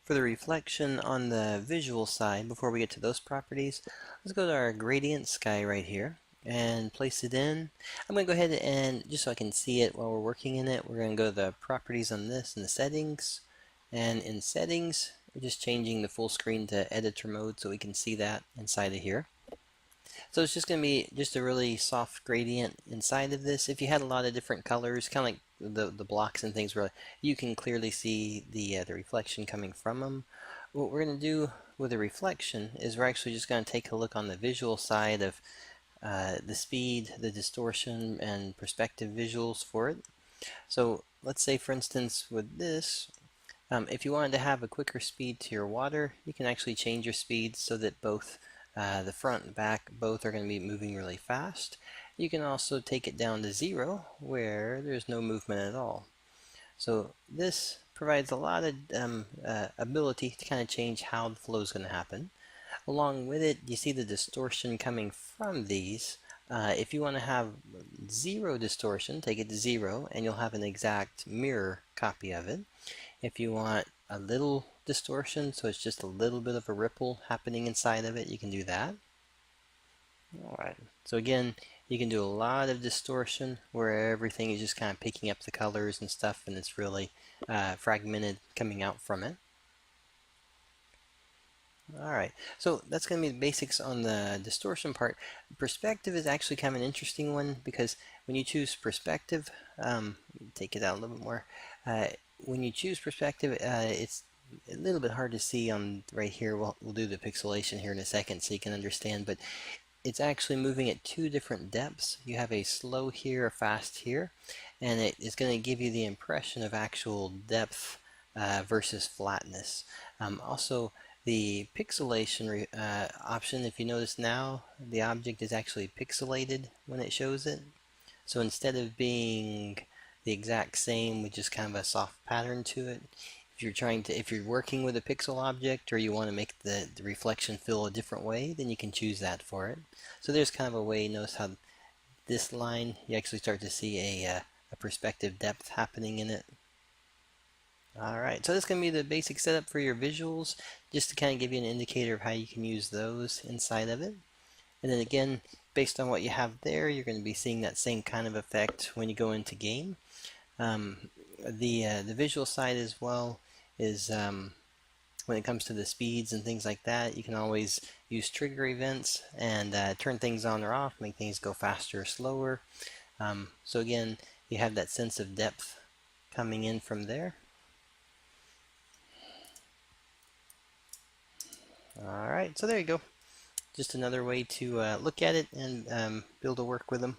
For the reflection on the visual side, before we get to those properties, let's go to our gradient sky right here and place it in. I'm going to go ahead and, just so I can see it while we're working in it, we're going to go to the properties on this and the settings. And in settings, we're just changing the full screen to editor mode so we can see that inside of here. So it's just going to be just a really soft gradient inside of this. If you had a lot of different colors, kind of like the blocks and things where you can clearly see the reflection coming from them. What we're going to do with the reflection is we're actually just going to take a look on the visual side of the speed, the distortion, and perspective visuals for it. So let's say, for instance, with this, if you wanted to have a quicker speed to your water, you can actually change your speed so that both the front and back both are going to be moving really fast. You can also take it down to 0 where there's no movement at all. So this provides a lot of ability to kind of change how the flow is going to happen. Along with it, you see the distortion coming from these. If you want to have 0 distortion, take it to 0 and you'll have an exact mirror copy of it. If you want a little distortion, so it's just a little bit of a ripple happening inside of it, you can do that. Alright, so again, you can do a lot of distortion where everything is just kind of picking up the colors and stuff, and it's really fragmented coming out from it. Alright, so that's going to be the basics on the distortion part. Perspective is actually kind of an interesting one because when you choose perspective, take it out a little bit more. When you choose perspective, it's a little bit hard to see on right here. We'll do the pixelation here in a second so you can understand, but it's actually moving at 2 different depths. You have a slow here, a fast here, and it is going to give you the impression of actual depth versus flatness. Also, the pixelation option, if you notice now, the object is actually pixelated when it shows it. So instead of being the exact same with just kind of a soft pattern to it, if you're working with a pixel object or you want to make the reflection feel a different way, then you can choose that for it. So there's kind of a way. Notice how this line, you actually start to see a perspective depth happening in it. Alright, so that's going to be the basic setup for your visuals, just to kind of give you an indicator of how you can use those inside of it. And then again, based on what you have there, you're going to be seeing that same kind of effect when you go into game. The visual side as well is when it comes to the speeds and things like that, you can always use trigger events and turn things on or off, make things go faster or slower. So again, you have that sense of depth coming in from there. Alright, so there you go. Just another way to look at it and be able to work with them.